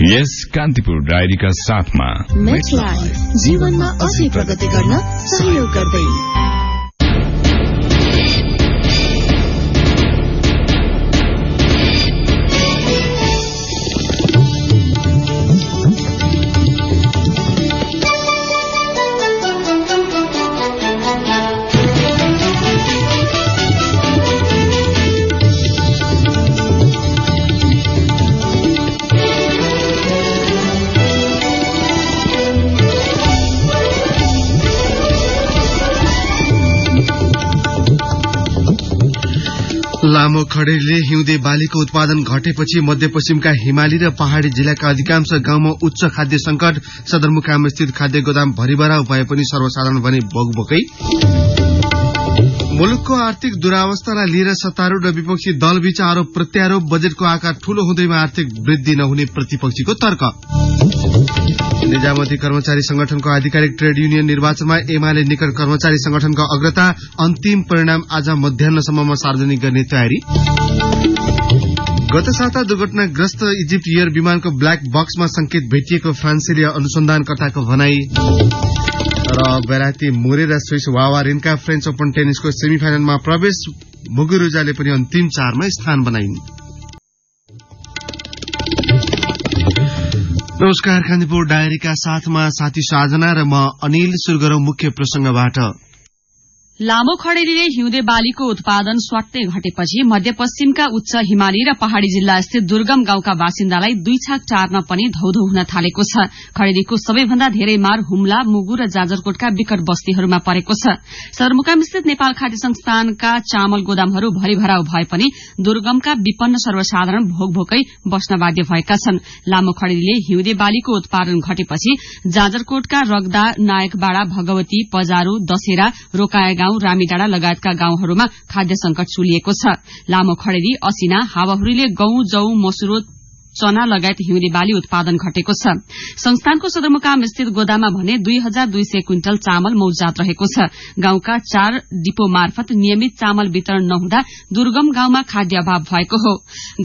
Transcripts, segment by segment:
यस कान्तिपुर डायरीका साथमा मेटलाइफ जीवनमा अझै प्रगति गर्न सहयोग गर्दै। लामो खडेरीले हिउँदे बालीको उत्पादन घटेपछि मध्यपश्चिमका हिमाली र पहाड़ी जिल्लाका अधिकांश गाउँमा उच्च खाद्य संकट। सदरमुकाम स्थित खाद्य गोदाम भरिभराउ भए पनि सर्वसाधारण भने बोकबोकै। मुलुकको आर्थिक दुरावस्थालाई लिएर सत्तारूढ़ र विपक्षी दलबीच आरोप प्रत्यारोप। बजेटको आकार ठूलो हुँदैमा आर्थिक वृद्धि नहुने प्रतिपक्षीको तर्क। निजामती कर्मचारी संगठनको आधिकारिक ट्रेड युनियन निर्वाचनमा एमाले निकट कर्मचारी संगठनको अग्रता। अन्तिम परिणाम आज मध्याह्नसम्ममा सार्वजनिक गर्ने तयारी। गत साता दुर्घटनाग्रस्त इजिप्ट एयर विमानको ब्ल्याक बक्समा संकेत भेटिएको फ्रान्सेली अनुसन्धानकर्ताको भनाई। र बेलायती मुरे र स्विस वावारिनका फ्रेन्च ओपन टेनिसको सेमिफाइनलमा प्रवेश। मुगुरुजाले पनि अन्तिम 4 मा स्थान बनाइन्। नमस्कार, कान्तिपुर डायरीका साथमा साथी साजना र म अनिल। सुरु गरौं मुख्य प्रसंगबाट। लामो खडेरीले हिउँदे बालीको उत्पादन स्वाट्टै घटेपछि मध्यपश्चिमका उच्च हिमाली र पहाड़ी जिल्ला स्थित दुर्गम गाउँका बासिन्दालाई 2 छाक टार्न पनि धौधौ हुन थालेको छ। खडेरीको सबैभन्दा धेरै मार हुम्ला, मुगु र जाजरकोटका विकट बस्तीहरूमा परेको छ। सदरमुकाम स्थित नेपाल खाद्य संस्थानका चामल गोदामहरू भरिभराउ भए पनि दुर्गमका विपन्न सर्वसाधारण भोकभोकै बस्न बाध्य भएका छन्। लामो खडेरीले हिउँदे बालीको उत्पादन घटेपछि जाजरकोटका रगदा, नायकबाड़ा, भगवती, पजारू, दशेरा, रोकाया गाउँ, रामीडाँडा लगायतका गाउँहरूमा खाद्य संकट चुलिएको छ। लामो खडेरी, असिना, हावाहुरीले गहुँ, जौ, मसुरो, चना लगायत हिउँदे बाली उत्पादन घटेको छ। संस्थानको सदरमुकाम स्थित गोदाममा भने 2200 क्विन्टल चामल मौजात रहेको छ। गाउँका 4 डिपो मार्फत नियमित चामल वितरण नहुँदा दुर्गम गाउँमा खाद्य अभाव भएको हो।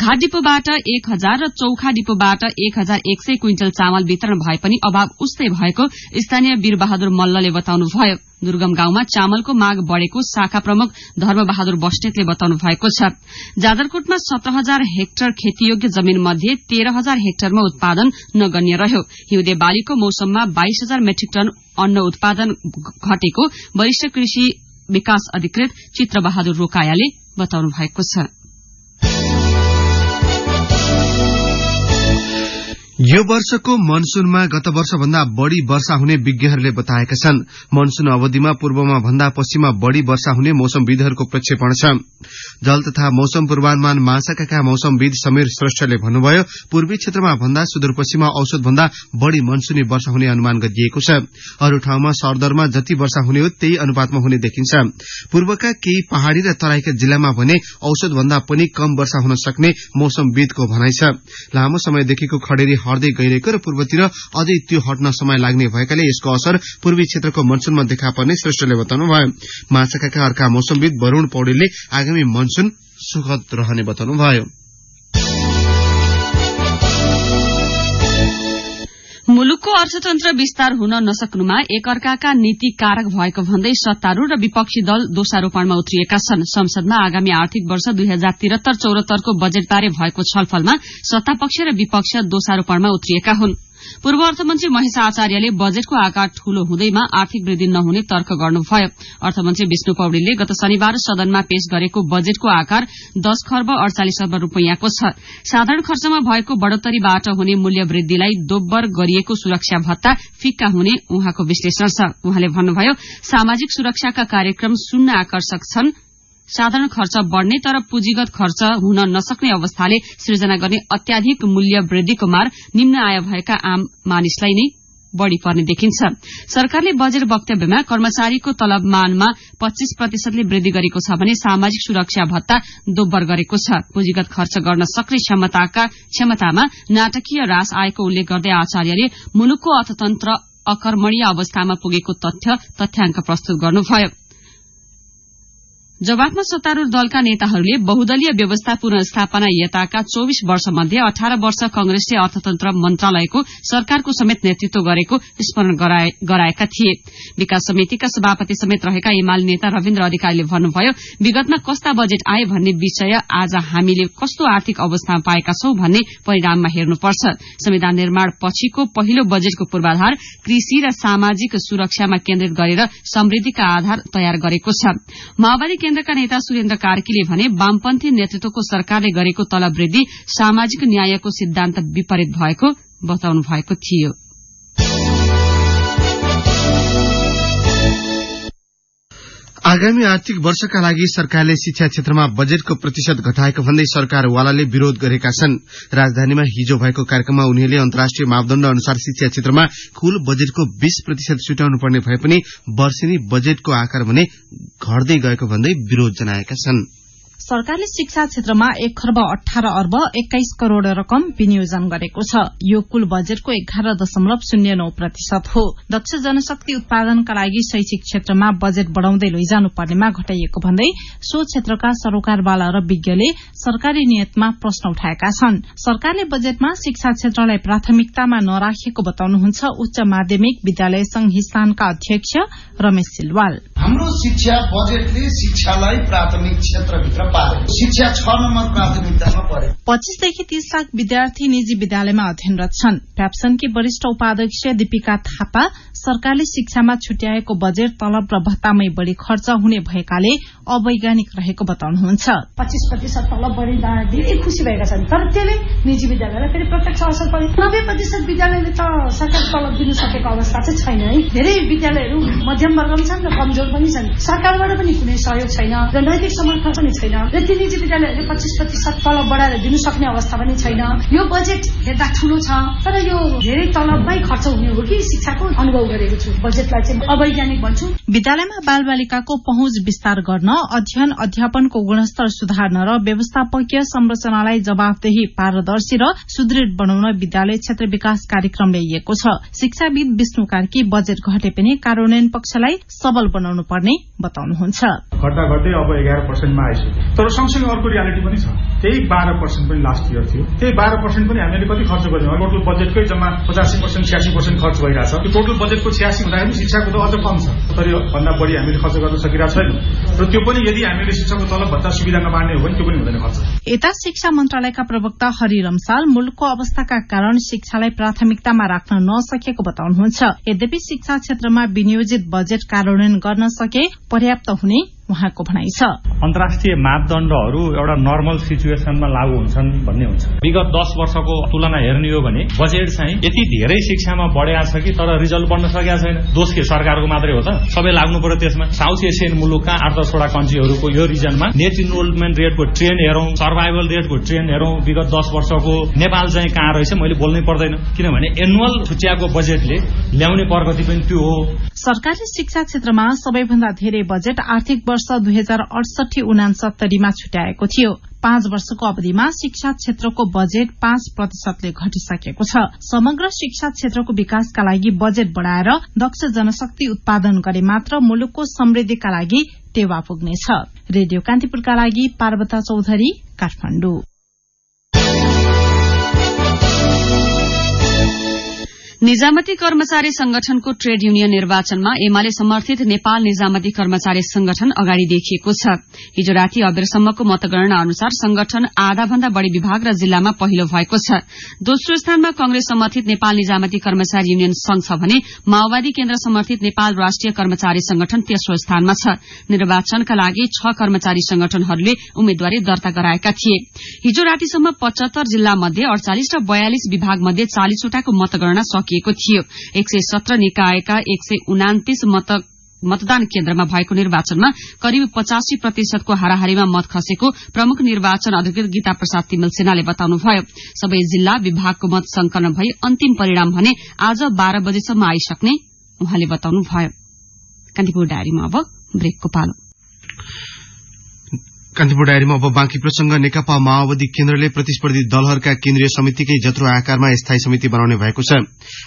घाट डिपोबाट 1000 र चौखा डिपोबाट 1100 क्विन्टल चामल वितरण भए पनि अभाव उस्तै भएको स्थानीय वीरबहादुर मल्लले बताउनुभयो। दुर्गम गाउँमा चामलको माग बढ़ेको शाखा प्रमुख धर्मबहादुर बस्नेतले बताउनु भएको छ। जाजरकोटमा 17000 हेक्टर खेतीयोग्य जमीन मध्ये 13000 हेक्टरमा उत्पादन नगण्य रह्यो। हिउँदे बालीको मौसममा 22000 मेट्रिक टन अन्न उत्पादन घटेको वरिष्ठ कृषि विकास अधिकृत चित्रबहादुर रोकायाले बताउनु भएको छ। यो वर्षको मनसूनमा गत वर्षभन्दा बढ़ी वर्षा हुने विज्ञहरूले बताएका छन्। मनसून अवधिमा पूर्वमा भन्दा पश्चिममा बढ़ी वर्षा हुने मौसमविदहरूको प्रक्षेपण छ। जल तथा मौसम पूर्वानुमान महाशाखाका मौसमविद समीर श्रेष्ठले भन्नुभयो, पूर्वी क्षेत्रमा भन्दा सुदूरपश्चिममा औसत भन्दा बढ़ी मनसूनी वर्षा हुने अनुमान गरिएको छ। अरू ठाउँमा सरदरमा जति वर्षा हुने हो त्यही अनुपातमा हुने देखिन्छ। पूर्वका केही पहाड़ी र तराईका जिल्लामा भने औसत भन्दा पनि कम वर्षा हुन सक्ने मौसमविदको भनाइ छ। लामो समयदेखिको खडेरी हट्दै गइरहेको र पूर्वतिर अझै त्यो हट्न समय लाग्ने भएकाले यसको असर पूर्वी क्षेत्रको मनसूनमा देखा पर्ने श्रेष्ठले बताउनुभयो। महाशाखाका अर्का मौसमविद वरूण पौडेलले आगामी मनसून सुखद रहने बताउनुभयो। मुलुकको अर्थतन्त्र विस्तार हुन नसक्नुमा एकअर्काका नीति कारक भएको भन्दै सत्तारूढ़ र विपक्षी दल दोषारोपणमा उत्रिएका छन्। संसदमा आगामी आर्थिक वर्ष 2073-74 को बजेटबारे भएको छलफलमा सत्तापक्ष र विपक्ष दोषारोपणमा उत्रिएका हुन्। पूर्व अर्थमन्त्री महेश आचार्यले बजेटको आकार ठूलो हुँदैमा आर्थिक वृद्धि नहुने तर्क गर्नुभयो। अर्थमन्त्री विष्णु पौडेलले गत शनिबार सदनमा पेश गरेको बजेटको आकार 10 खर्ब 48 अर्ब रूपैयाँको छ। साधारण खर्चमा भएको बढ़ोत्तरीबाट हुने मूल्य वृद्धिलाई दोब्बर गरिएको सुरक्षा भत्ता फिक्का हुने उहाँको विश्लेषण छ। उहाँले भन्नुभयो, सामाजिक सुरक्षाका कार्यक्रम शून्य आकर्षक छन्। साधारण खर्च बढ़ने तर पुँजीगत खर्च हुन नसक्ने अवस्थाले सृजना गर्ने अत्याधिक मूल्य वृद्धिको मार निम्न आय भएका आम मानिसलाई नै बढ़ी पर्ने देखिन्छ। सरकारले बजेट वक्तव्यमा कर्मचारीको तलबमानमा 25% वृद्धि गरेको छ भने सामाजिक सुरक्षा भत्ता दोब्बर गरेको छ। पुँजीगत खर्च गर्न सक्ने क्षमतामा नाटकीय ह्रास आएको उल्लेख गर्दै आचार्यले मुलुकको अर्थतन्त्र अकर्मणीय अवस्थामा पुगेको तथ्याङ्क प्रस्तुत गर्नुभयो। जवाफमा सत्तारूढ़ दलका नेताहरूले बहुदलीय व्यवस्था पुनर्स्थापना यताका 24 वर्ष मध्ये 18 वर्ष कांग्रेसले अर्थतन्त्र मन्त्रालयको सरकारको समेत नेतृत्व गरेको स्मरण गराएका थिए। विकास समितिका सभापति समेत रहेका एमाले नेता रविन्द्र अधिकारीले भन्नुभयो, विगतमा कस्ता बजेट आए भन्ने विषय आज हामीले कस्तो आर्थिक अवस्थामा पाएका छौं भन्ने परिणाममा हेर्नुपर्छ। संविधान निर्माण पछिको पहिलो बजेटको पूर्वाधार कृषि र सामाजिक सुरक्षामा केन्द्रित गरेर समृद्धिका आधार तयार गरेको छ। माओवादी केन्द्रका नेता सुरेन्द्र कार्कीले भने वामपन्थी नेतृत्वको सरकारले गरेको तलब वृद्धि सामाजिक न्यायको सिद्धान्त विपरीत भएको बताउनु भएको थियो। आगामी आर्थिक वर्षका लागि सरकारले शिक्षा क्षेत्रमा बजेटको प्रतिशत घटाएको भन्दै सरकारवालाले विरोध गरेका छन्। राजधानीमा हिजो भएको कार्यक्रममा उनीहरूले अन्तर्राष्ट्रिय मापदण्ड अनुसार शिक्षा क्षेत्रमा कुल बजेटको 20% छुट्याउनु पर्ने भए पनि वर्षेनी बजेटको आकार भने घट्दै गएको भन्दै विरोध जनाएका छन्। सरकारले शिक्षा क्षेत्रमा 1 खर्ब 18 अर्ब 21 करोड़ रकम विनियोजन गरेको छ। यो कुल बजेटको 11.09% हो। दक्ष जनशक्ति उत्पादनका लागि शैक्षिक क्षेत्रमा बजेट बढ़ाउँदै लैजानु पर्नेमा घटाइएको भन्दै सो क्षेत्रका सरोकारवाला र विज्ञले सरकारी नीयतमा प्रश्न उठाएका छन्। सरकारले बजेटमा शिक्षा क्षेत्रलाई प्राथमिकतामा नराखेको बताउनुहुन्छ उच्च माध्यमिक विद्यालय संघ हिस्सानका अध्यक्ष रमेश सिलवाल। हाम्रो शिक्षा बजेटले शिक्षालाई प्राथमिक क्षेत्रभित्र शिक्षा 6 नम्बर प्राथमिकतामा पर्यो। 25 देखि 30 लाख विद्यार्थी निजी विद्यालयमा अध्ययनरत छन्। प्याप्सनकी वरिष्ठ उपाध्यक्ष दीपिका थापा सरकारले शिक्षामा छुट्याएको बजेट तलब र भत्तामै बढ़ी खर्च हुने भएकाले अवैज्ञानिक रहेको बताउनुहुन्छ। 25% तलब बढ़िँदा धेरै खुशी भएका छन्, तर त्यसले निजी विद्यालयलाई फेरि प्रत्यक्ष असर पर्यो। 90% विद्यालयले त सरकारी तलब दिन सकेको अवस्था चाहिँ छैन है। धेरै विद्यालयहरू मध्यम वर्गमा छन् र कमजोर पनि छन्। सरकारबाट पनि कुनै सहयोग छैन र नैतिक समर्थन पनि छैन र ती निजी विद्यालयहरूले 25% तलब बढ़ाएर दिनु सक्ने अवस्था पनि छैन। यो बजेट हेर्दा ठूलो छ, तर यो धेरै तलबमै खर्च हुने हो कि शिक्षाको अनुभव गरेको छु। बजेटलाई चाहिँ अवैज्ञानिक भन्छु। विद्यालयमा बालबालिकाको पहुँच विस्तार गर्न, अध्ययन अध्यापनको गुणस्तर सुधार्न र व्यवस्थापकीय संरचनालाई जवाफदेही, पारदर्शी र सुदृढ़ बनाउन विद्यालय क्षेत्र विकास कार्यक्रम ल्याइएको छ। शिक्षाविद विष्णु कार्की बजेट घटे पनि कार्यान्वयन पक्षलाई सबल बनाउनु पर्ने बताउनुहुन्छ। घट्दा घट्दै अब 11% मा आइसक्यो, तर सँगसँगै अर्को रियालिटी पनि छ। त्यही 12% पनि लास्ट इयर थियो। त्यही 12% पनि हामीले कति खर्च गर्यौं? टोटल बजेटकै जम्मा 85% 86% खर्च भइरहेछ। यो टोटल बजेटको 86 हुँदाखेरि शिक्षाको त अझ कम छ, तर यो भन्दा बढ़ी हामीले खर्च गर्न सकिरहेको छैनौं र त्यो पनि यदि हामीले शिक्षाको तलब भत्ता सुविधा नबाड्ने हो भने त्यो पनि हुँदैन खर्च। यता शिक्षा मन्त्रालयका प्रवक्ता हरि रम्साल मुलुकको अवस्थाका कारण शिक्षालाई प्राथमिकतामा राख्न नसकेको बताउनुहुन्छ। यद्यपि शिक्षा क्षेत्रमा विनियोजित बजेट कार्यान्वयन गर्न सके पर्याप्त हुने उहाँको भनाइ छ। अन्तर्राष्ट्रिय मापदण्डहरू एउटा नर्मल सिचुएसनमा लागू हुन्छन् भन्ने हुन्छ। विगत 10 वर्षको तुलना हेर्ने हो भने बजेट चाहिँ यति धेरै शिक्षामा बढेको छ कि तर रिजल्ट बढ्न सकेको छैन। दोष के सरकारको मात्रै हो त? सबै लाग्नु पर्यो त्यसमा। साउथ एसियन मुलुकका 8-10वटा कन्ट्रीहरूको यो रिजनमा नेट इनरोलमेन्ट रेटको ट्रेन्ड हेरौं, सर्भाइभल रेटको ट्रेन्ड हेरौं, विगत 10 वर्षको नेपाल चाहिँ कहाँ रहेछ मैले बोल्नै पर्दैन, किनभने एनुअल छुट्याएको बजेटले ल्याउने प्रगति पनि त्यो हो। सरकारले शिक्षा क्षेत्रमा सबैभन्दा धेरै बजेट आर्थिक वर्ष 2068-69 मा छुट्याएको थियो। 5 वर्षको अवधिमा शिक्षा क्षेत्रको बजेट 5% घटिसकेको छ। समग्र शिक्षा क्षेत्रको विकासका लागि बजेट बढ़ाएर दक्ष जनशक्ति उत्पादन गरे मात्र मुलुकको समृद्धिका लागि टेवा पुग्नेछ। रेडियो कान्तिपुरका लागि पार्वता चौधरी, काठमाडौँ। निजामती कर्मचारी संगठनको ट्रेड युनियन निर्वाचनमा एमाले समर्थित नेपाल निजामती कर्मचारी संगठन अगाडि देखिएको छ। हिजो राति अबेरसम्मको मतगणना अनुसार संगठन आधा भन्दा बढ़ी विभाग र जिल्लामा पहिलो भएको छ। दोस्रो स्थानमा कंग्रेस समर्थित नेपाल निजामती कर्मचारी युनियन संघ छ भने माओवादी केन्द्र समर्थित नेपाल राष्ट्रिय कर्मचारी संगठन तेस्रो स्थानमा छ। निर्वाचनका लागि 6 कर्मचारी संगठनहरूले उम्मेद्वारी दर्ता गराएका थिए। हिजो रातिसम्म 75 जिल्ला मध्ये 48 र 42 विभाग मध्ये 40 वटाको मतगणना सकिएको थियो। 117 निकायका 129 मतदान केन्द्रमा भएको निर्वाचनमा करिब 85% को हाराहारीमा मत खसेको प्रमुख निर्वाचन अधिकृत गीता प्रसाद तिमल सेनाले बताउनुभयो। सबै जिल्ला विभागको मत संकलन भई अन्तिम परिणाम भने आज 12 बजेसम्म आइसक्ने उहाँले बताउनुभयो। कान्तिपुर डायरीमा अब ब्रेकको पालो। कान्तिपुर डायरीमा अब बाँकी प्रसंग। नेकपा माओवादी केन्द्रले प्रतिस्पर्धी दलहरूका केन्द्रीय समितिकै जत्रो आकारमा स्थायी समिति बनाउने भएको छ।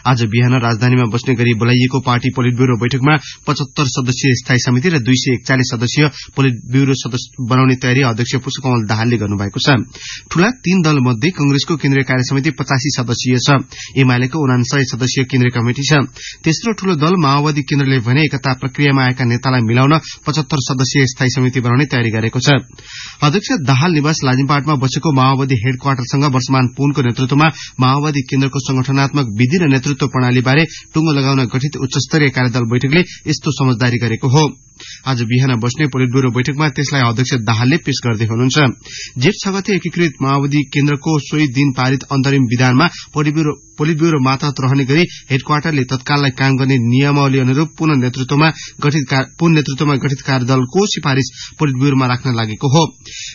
आज बिहान राजधानीमा बस्ने गरी बोलाइएको पार्टी पोलिट ब्यूरो बैठकमा 75 सदस्यीय स्थायी समिति र 241 सदस्यीय पोलिट ब्यूरो बनाउने तयारी अध्यक्ष पुष्पकमल दाहालले गर्नुभएको छ। ठूला 3 दल मध्ये कंग्रेसको केन्द्रीय कार्य समिति 85 सदस्यीय छ। एमालेको 49 सदस्यीय केन्द्रीय कमिटि छ। तेस्रो ठूलो दल माओवादी केन्द्रले भने एकता प्रक्रियामा आएका नेतालाई मिलाउन 75 सदस्यीय स्थायी समिति बनाउने तयारी गरेको छ। अध्यक्ष दाहाल निवास लाजिमपाटमा बसेको माओवादी हेडक्वार्टरसँग वर्षमान पुनको नेतृत्वमा माओवादी केन्द्रको संगठनात्मक विधि र नेतृत्व प्रणालीबारे टुंगो लगाउन गठित उच्चस्तरीय कार्यदल बैठकले यस्तो समझदारी गरेको हो। आज बिहान बस्ने पोलिट ब्यूरो बैठकमा त्यसलाई अध्यक्ष दाहालले पेश गर्दै हुनुहुन्छ। जेठ 6 गते एकीकृत माओवादी केन्द्रको सोही दिन पारित अन्तरिम विधानमा पोलिट ब्यूरो मातहत रहने गरी हेडक्वार्टरले तत्काललाई काम गर्ने नियमावली अनुरूप पुनः नेतृत्वमा गठित कार्यदलको सिफारिश पोलिट ब्यूरोमा राख्न लागेको हो।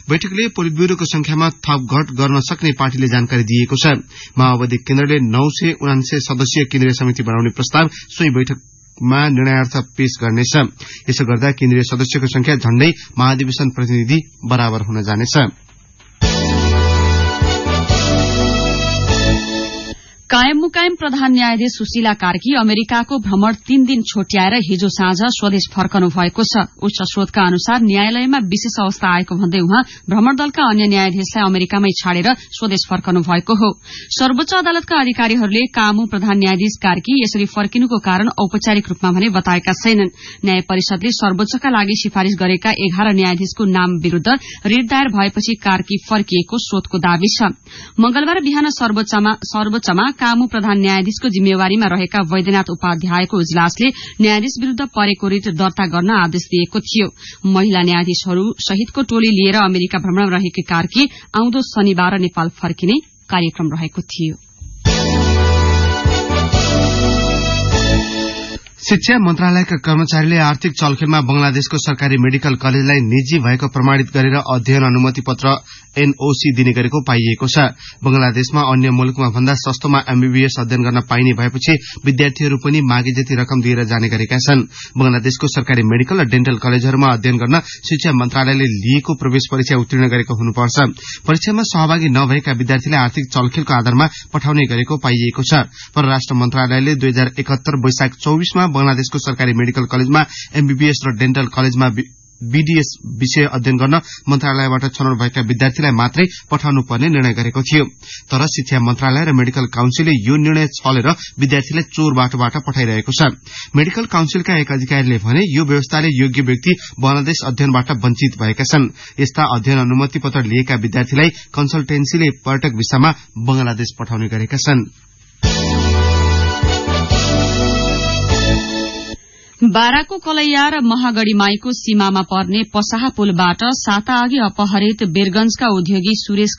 बैठकले पोलिट ब्यूरोको संख्यामा थप घट गर्न सक्ने पार्टीले जानकारी दिएको छ। माओवादी केन्द्रले 979 सदस्यीय केन्द्रीय समिति बनाउने प्रस्ताव सोही बैठकमा निर्णयार्थ पेश गर्नेछ। यसो गर्दा केन्द्रीय सदस्यको संख्या झण्डै महाधिवेशन प्रतिनिधि बराबर हुन जानेछ। कायम मुकायम प्रधान न्यायाधीश सुशीला कार्की अमेरिकाको भ्रमण 3 दिन छोट्याएर हिजो साँझ स्वदेश फर्कनु भएको छ। उच्च स्रोतका अनुसार न्यायालयमा विशेष अवस्था आएको भन्दै उहाँ भ्रमण दलका अन्य न्यायाधीशलाई अमेरिकामै छाडेर स्वदेश फर्कनु भएको हो। सर्वोच्च अदालतका अधिकारीहरूले कामु प्रधान न्यायाधीश कार्की यसरी फर्किनुको कारण औपचारिक रूपमा भने बताएका छैनन्। न्याय परिषदले सर्वोच्चका लागि सिफारिश गरेका 11 न्यायाधीशको नाम विरूद्ध रिट दायर भएपछि कार्की फर्किएको स्रोतको दावी छ। मंगलबार बिहान सर्वोच्चमा कामु प्रधान न्यायाधीशको जिम्मेवारीमा रहेका वैद्यनाथ उपाध्यायको इजलासले न्यायाधीश विरूद्ध परेको रिट दर्ता गर्न आदेश दिएको थियो। महिला न्यायाधीशहरू सहितको टोली लिएर अमेरिका भ्रमणमा रहेकी कार्की आउँदो शनिबार नेपाल फर्किने कार्यक्रम रहेको थियो। शिक्षा मन्त्रालयका कर्मचारीले आर्थिक चलखेलमा बंगलादेशको सरकारी मेडिकल कलेजलाई निजी भएको प्रमाणित गरेर अध्ययन अनुमति पत्र एनओसी दिने गरेको पाइएको छ। बंगलादेशमा अन्य मुलुकमा भन्दा सस्तोमा एमबीबीएस अध्ययन गर्न पाइने भएपछि विद्यार्थीहरू पनि मागे जति रकम दिएर जाने गरेका छन्। बंगलादेशको सरकारी मेडिकल र डेन्टल कलेजहरूमा अध्ययन गर्न शिक्षा मन्त्रालयले लिएको प्रवेश परीक्षा उत्तीर्ण गरेको हुनुपर्छ। परीक्षामा सहभागी नभएका विद्यार्थीलाई आर्थिक चलखेलको आधारमा पठाउने गरेको पाइएको छ। परराष्ट्र मन्त्रालयले 2071 वैशाख 24 मा बंगलादेशको सरकारी मेडिकल कलेजमा एमबीबीएस र डेन्टल कलेजमा बीडीएस विषय अध्ययन गर्न मन्त्रालयबाट छनौट भएका विद्यार्थीलाई मात्रै पठाउनु पर्ने निर्णय गरेको थियो। तर शिक्षा मन्त्रालय र मेडिकल काउन्सिलले यो निर्णय छलेर विद्यार्थीलाई चोर बाटोबाट पठाइरहेको छ। मेडिकल काउन्सिलका एक अधिकारीले भने यो व्यवस्थाले योग्य व्यक्ति बंगलादेश अध्ययनबाट वञ्चित भएका छन्। यस्ता अध्ययन अनुमति पत्र लिएका विद्यार्थीलाई कन्सल्टेन्सीले पर्यटक भिसामा बंगलादेश पठाउने गरेका छन्। बाराको कलैया र महागढ़ीमाईको सीमामा पर्ने पसाहा पुलबाट साताअघि अपहरित बेरगंजका उद्योगी सुरेश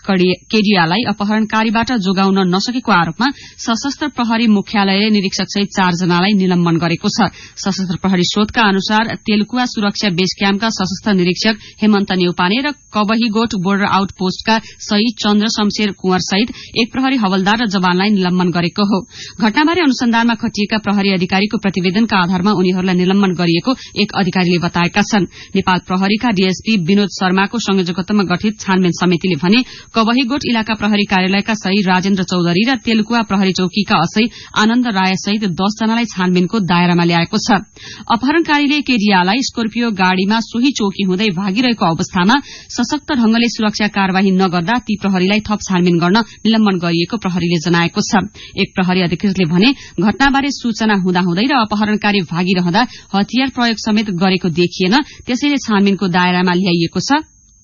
केडियालाई अपहरणकारीबाट जोगाउन नसकेको आरोपमा सशस्त्र प्रहरी मुख्यालयले निरीक्षक सहित 4 जनालाई निलम्बन गरेको छ। सशस्त्र प्रहरी स्रोतका अनुसार तेलकुवा सुरक्षा बेस क्याम्पका सशस्त्र निरीक्षक हेमन्त नेउपाने र कबहीगोठ बोर्डर आउट पोस्टका शहीद चन्द्र शमशेर कुंवर सहित एक प्रहरी हवलदार र जवानलाई निलम्बन गरेको हो। घटनाबारे अनुसन्धानमा खटिएका प्रहरी अधिकारीको प्रतिवेदनका आधारमा उनीहरूलाई निलम्बन गरिएको एक अधिकारीले बताएका छन्। नेपाल प्रहरीका डीएसपी विनोद शर्माको संयोजकत्वमा गठित छानबिन समितिले भने कबहीगोठ इलाका प्रहरी कार्यालयका सही राजेन्द्र चौधरी र तेलकुवा प्रहरी चौकीका असै आनन्द राय सहित 10 जनालाई छानबिनको दायरामा ल्याएको छ। अपहरणकारीले केडियालाई स्कोर्पियो गाड़ीमा सोही चौकी हुँदै भागिरहेको अवस्थामा सशक्त ढंगले सुरक्षा कार्यवाही नगर्दा ती प्रहरीलाई थप छानबिन गर्न निलम्बन गरिएको प्रहरीले जनाएको छ। एक प्रहरी अधिकृतले भने घटनाबारे सूचना हुँदाहुँदै र अपहरणकारी भागिरहँदा हतियार प्रयोग समेत गरेको देखिएन, त्यसैले छानबिनको दायरामा ल्याइएको छ।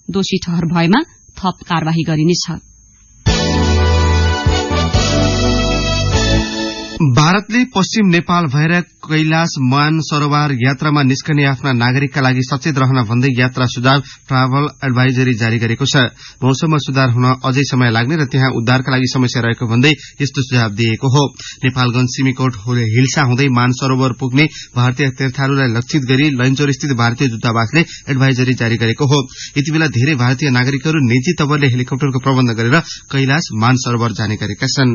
दोषी ठहर भएमा थप कार्यवाही गरिनेछ। भारतले पश्चिम नेपाल भएर कैलाश मानसरोवर यात्रामा निस्कने आफ्ना नागरिकका लागि सचेत रहन भन्दै यात्रा सुझाव ट्राभल एडभाइजरी जारी गरेको छ। मौसममा सुधार हुन अझै समय लाग्ने र त्यहाँ उद्धारका लागि समस्या रहेको भन्दै यस्तो सुझाव दिएको हो। नेपालगंज सिमीकोट हिल्सा हुँदै मानसरोवर पुग्ने भारतीय तीर्थारूलाई लक्षित गरी लैनचौर स्थित भारतीय दूतावासले एडभाइजरी जारी गरेको हो। यति बेला धेरै भारतीय नागरिकहरू निजी तवरले हेलिकप्टरको प्रबन्ध गरेर कैलाश मानसरोवर जाने गरेका छन्।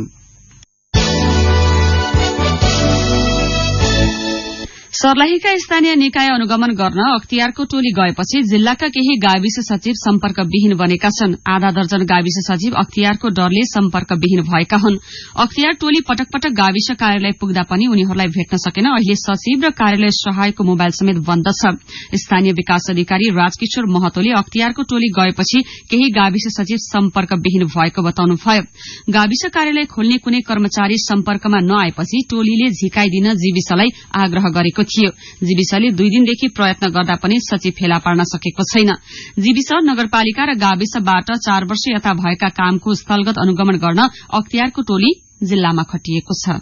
सर्लाहीका स्थानीय निकाय अनुगमन गर्न अख्तियारको टोली गएपछि जिल्लाका केही गाविस सचिव सम्पर्कविहीन बनेका छन्। आधा दर्जन गाविस सचिव अख्तियारको डरले सम्पर्कविहीन भएका हुन्। अख्तियार टोली पटक पटक गाविस कार्यालय पुग्दा पनि उनीहरूलाई भेट्न सकेन। अहिले सचिव र कार्यालय सहायकको मोबाइल समेत बन्द छ। स्थानीय विकास अधिकारी राजकिशोर महतोले अख्तियारको टोली गएपछि केही गाविस सचिव सम्पर्कविहीन भएको बताउनुभयो। गाविस कार्यालय खोल्ने कुनै कर्मचारी सम्पर्कमा नआएपछि टोलीले झिकाइदिन जीविसलाई आग्रह गरेको थियो। जीविसले 2 दिनदेखि प्रयत्न गर्दा पनि सचिव फेला पार्न सकेको छैन। जीविस नगरपालिका र गाविसबाट 4 वर्ष यता भएका कामको स्थलगत अनुगमन गर्न अख्तियारको टोली जिल्लामा खटिएको छ।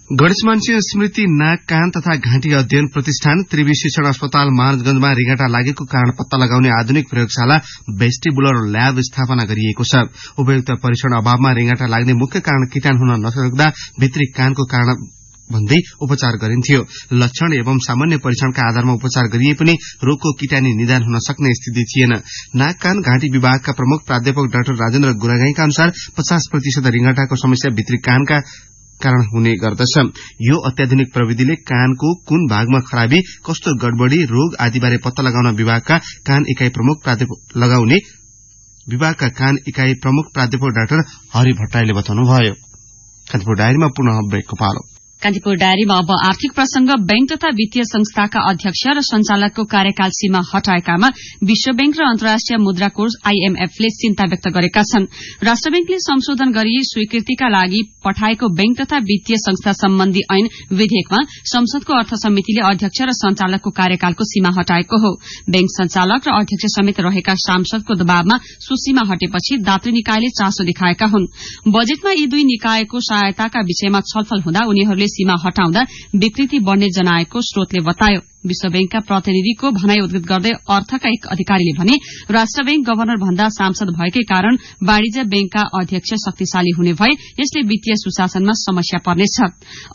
गणेशमान्छे स्मृति नाक कान तथा घाँटी अध्ययन प्रतिष्ठान त्रिवी शिक्षण अस्पताल महाराजगंजमा रिगाटा लागेको कारण पत्ता लगाउने आधुनिक प्रयोगशाला भेस्टिबुलर ल्याब स्थापना गरिएको छ। उपयुक्त परीक्षण अभावमा रिगाटा लाग्ने मुख्य कारण कीटाणु हुन नसक्दा भित्री कानको कारण भन्दै उपचार गरिन्थ्यो। लक्षण एवं सामान्य परीक्षणका आधारमा उपचार गरिए पनि रोगको कीटाणु निदान हुन सक्ने स्थिति थिएन। नाक कान घाँटी विभागका प्रमुख प्राध्यापक डाक्टर राजेन्द्र गुरागाईका अनुसार 50% रिगाटाको समस्या भित्री कानका कारण हुने गर्दछ। यो अत्याधुनिक प्रविधिले कानको कुन भागमा खराबी, कस्तो गडबडी, रोग आदिबारे पत्ता लगाउन विभागका कान इकाई प्रमुख प्राध्यापक डाक्टर हरि भट्टराईले बताउनुभयो। कान्तिपुर डायरीमा पुनः ब्रेकको पालो। कान्तिपुर डायरीमा अब आर्थिक प्रसंग। बैंक तथा वित्तीय संस्थाका अध्यक्ष र संचालकको कार्यकाल सीमा हटाएकामा विश्व बैंक र अन्तर्राष्ट्रिय मुद्रा कोष आईएमएफले चिन्ता व्यक्त गरेका छन्। राष्ट्र बैंकले संशोधन गरी स्वीकृतिका लागि पठाएको बैंक तथा वित्तीय संस्था सम्बन्धी ऐन विधेयकमा संसदको अर्थ समितिले अध्यक्ष र संचालकको कार्यकालको सीमा हटाएको हो। बैंक संचालक र अध्यक्ष समेत रहेका सांसदको दबावमा सुसीमा हटेपछि दात्री निकायले चासो देखाएका हुन्। बजेटमा यी 2 निकायको सहायताका विषयमा छलफल हुँदा उनीहरूले सीमा हटाउँदा विकृति बढ्ने जनाएको स्रोतले बतायो। विश्व बैंकका प्रतिनिधिको भनाई उद्धृत गर्दै अर्थका एक अधिकारीले भने राष्ट्र बैंक गभर्नर भन्दा सांसद भएकै कारण वाणिज्य बैंकका अध्यक्ष शक्तिशाली हुने भए यसले वित्तीय सुशासनमा समस्या पर्नेछ।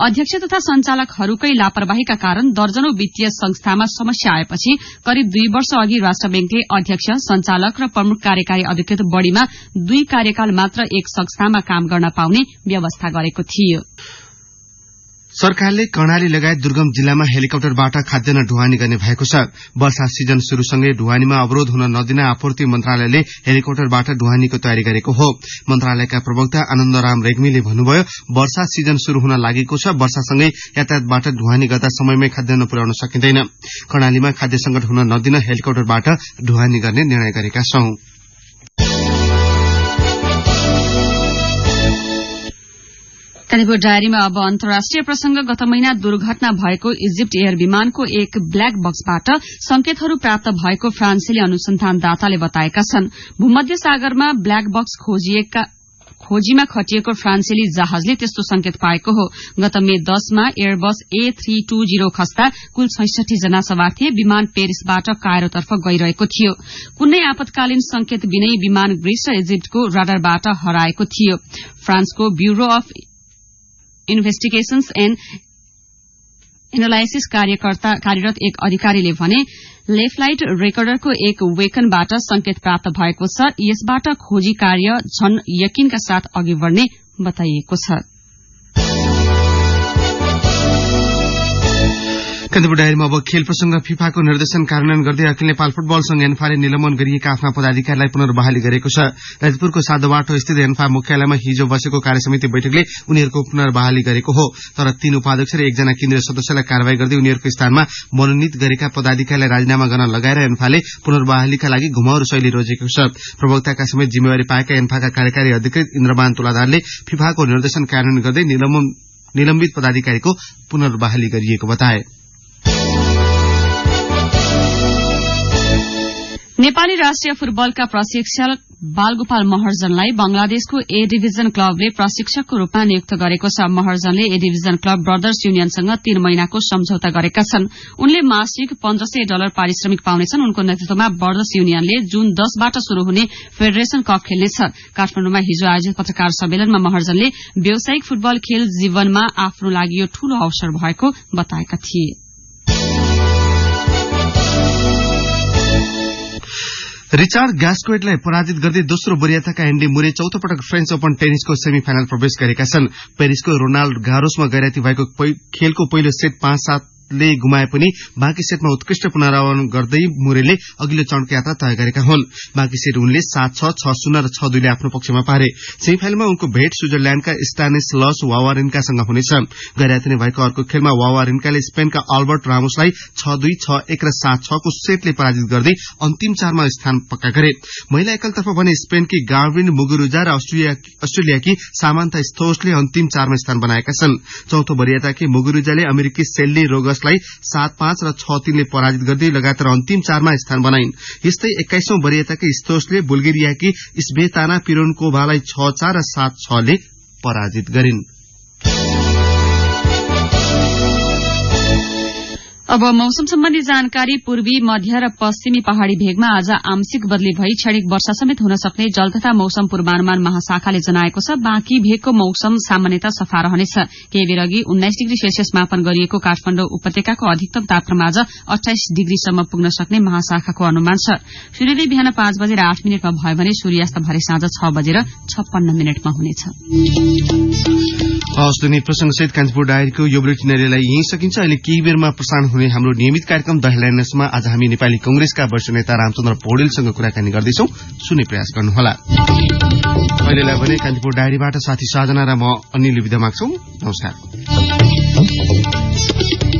अध्यक्ष तथा संचालकहरूकै लापरवाहीका कारण दर्जनौं वित्तीय संस्थामा समस्या आएपछि करिब 2 वर्ष अघि राष्ट्र बैंकले अध्यक्ष, संचालक र प्रमुख कार्यकारी अधिकृत बढ़ीमा 2 कार्यकाल मात्र एक संस्थामा काम गर्न पाउने व्यवस्था गरेको थियो। सरकारले कर्णाली लगायत दुर्गम जिल्लामा हेलिकप्टरबाट खाद्यान्न ढुवानी गर्ने भएको छ। वर्षा सिजन शुरूसँगै ढुवानीमा अवरोध हुन नदिन आपूर्ति मन्त्रालयले हेलिकप्टरबाट ढुवानीको तयारी गरेको हो। मन्त्रालयका प्रवक्ता आनन्दराम रेग्मीले भन्नुभयो, वर्षा सिजन शुरू हुन लागेको छ। वर्षासँगै यातायातबाट ढुवानी गर्दा समयमै खाद्यान्न पुर्याउन सकिँदैन। कर्णालीमा खाद्य संकट हुन नदिन हेलिकप्टरबाट ढुवानी गर्ने निर्णय गरेका छौं। कान्तिपुर डायरीमा अब अन्तर्राष्ट्रिय प्रसंग। गत महिना दुर्घटना भएको इजिप्ट एयर विमानको एक ब्ल्याक बक्सबाट संकेतहरू प्राप्त भएको फ्रान्सेली अनुसन्धानदाताले बताएका छन्। भूमध्य सागरमा ब्ल्याक बक्स खोजीमा खटिएको फ्रान्सेली जहाजले त्यस्तो संकेत पाएको हो। गत मे 10 मा एयरबस A320 खस्दा कुल 66 जना सवार थिए। विमान पेरिसबाट कायरोतर्फ गइरहेको थियो। कुनै आपतकालीन संकेत बिनै विमान ग्रीस र इजिप्टको राडारबाट हराएको थियो। फ्रान्सको ब्यूरो अफ इन्भेस्टिगेशन्स एण्ड एनालाइसिस कार्यरत एक अधिकारीले भने लेफ्लाइट रेकर्डरको एक वेकनबाट संकेत प्राप्त भएको छ। यसबाट खोजी कार्य झन यकिनका साथ अघि बढ़ने बताइएको छ। कान्तिपुर डायरीमा अब खेल प्रसंग। फिफाको निर्देशन कार्यान्वयन गर्दै अखिल नेपाल फुटबल संघ एन्फाले निलम्बन गरिएका आफ्ना पदाधिकारीलाई पुनर्बहाली गरेको छ। ललितपुरको साधोबाटो स्थित एन्फा मुख्यालयमा हिजो बसेको कार्यसमिति बैठकले उनीहरूको पुनर्बहाली गरेको हो। तर 3 उपाध्यक्ष र 1 जना केन्द्रीय सदस्यलाई कार्यवाही गर्दै उनीहरूको स्थानमा मनोनित गरेका पदाधिकारीलाई राजीनामा गर्न लगाएर एन्फाले पुनर्बहालीका लागि घुमाउरो शैली रोजेको छ। प्रवक्ताका समेत जिम्मेवारी पाएका एन्फाका कार्यकारी अधिकृत इन्द्रमान तुलाधारले फिफाको निर्देशन कार्यान्वयन गर्दै निलम्बित पदाधिकारीको पुनर्बहाली गरिएको बताए। नेपाली राष्ट्रिय फुटबलका प्रशिक्षक बालगोपाल महर्जनलाई बंगलादेशको ए डिभिजन क्लबले प्रशिक्षकको रूपमा नियुक्त गरेको छ। महर्जनले ए डिभिजन क्लब ब्रदर्स युनियनसँग 3 महिनाको सम्झौता गरेका छन्। उनले मासिक $1500 पारिश्रमिक पाउनेछन्। उनको नेतृत्वमा ब्रदर्स युनियनले जुन 10 बाट शुरू हुने फेडरेशन कप खेल्नेछ। काठमाडौँमा हिजो आयोजित पत्रकार सम्मेलनमा महर्जनले व्यावसायिक फुटबल खेल जीवनमा आफ्नो लागि यो ठूलो अवसर भएको बताएका थिए। रिचार्ड ग्यास्कोइटलाई पराजित गर्दै दोस्रो वरियताका एन्डी मुरे चौथो पटक फ्रेन्च ओपन टेनिसको सेमी फाइनल प्रवेश गरेका छन्। पेरिसको रोनाल्ड गारोसमा गैराती भएको खेलको पहिलो सेट 5-7 ले गुमाए पनि बाँकी सेटमा उत्कृष्ट पुनरावलोकन गर्दै मुरेले अघिल्लो चरणको यात्रा तय गरेका हुन्। बाँकी सेट उनले 7-6, 6-0 र 6-2 ले आफ्नो पक्षमा पारे। सेमिफाइनलमा उनको भेट स्विजरल्याण्डका स्टानिस्लस वावारिन्कासँग हुनेछ। गैराती नै भएको अर्को खेलमा वावारिन्काले स्पेनका अल्बर्ट रामोसलाई 6-2, 6-1 र 7-6 को सेटले पराजित गर्दै अन्तिम 4 मा स्थान पक्का गरे। महिला एकलतर्फ भने स्पेनकी गार्बिन मुगुरुजा र अस्ट्रेलियाकी सामान्था स्थोसले अन्तिम 4 मा स्थान बनाएका छन्। चौथो वरियताकी मुगुरुजाले अमेरिकी सेल्ली रोगसलाई 7-5 र 6-3 ले पराजित गर्दै लगातार अन्तिम 4 मा स्थान बनाइन्। यस्तै 21औं वरियताकी स्थोसले बुल्गेरियाकी स्वेताना पिरोन्कोभालाई 6-4 र 7-6 ले पराजित गरिन्। अब मौसम सम्बन्धी जानकारी। पूर्वी, मध्य र पश्चिमी पहाड़ी भेगमा आज आंशिक बदली भई क्षणिक वर्षा समेत हुन सक्ने जल तथा मौसम पूर्वानुमान महाशाखाले जनाएको छ। बाँकी भेगको मौसम सामान्यतः सफा रहनेछ। केही बेर अघि 19 डिग्री सेल्सियस मापन गरिएको काठमाडौँ उपत्यकाको अधिकतम तापक्रम आज 28 डिग्रीसम्म पुग्न सक्ने महाशाखाको अनुमान छ। सूर्योदय बिहान 5 बजेर 8 मिनटमा भयो भने सूर्यास्त भरे साँझ 6 बजेर 56 मिनटमा हुनेछ। प्रसंगसहित कान्तिपुर डायरीको यो बुलेटिन यही सकिन्छ। अहिले केही बेरमा प्रसारण हुने हाम्रो नियमित कार्यक्रम द हेडलाइनर्समा आज हामी नेपाली कंग्रेसका वरिष्ठ नेता रामचन्द्र पौडेलसँग कुराकानी गर्दैछौं। सुन्ने प्रयास गर्नुहोला। अहिलेलाई भने कान्तिपुर डायरीबाट साथी साजना र म अनिल विदा माग्छौं। नमस्कार।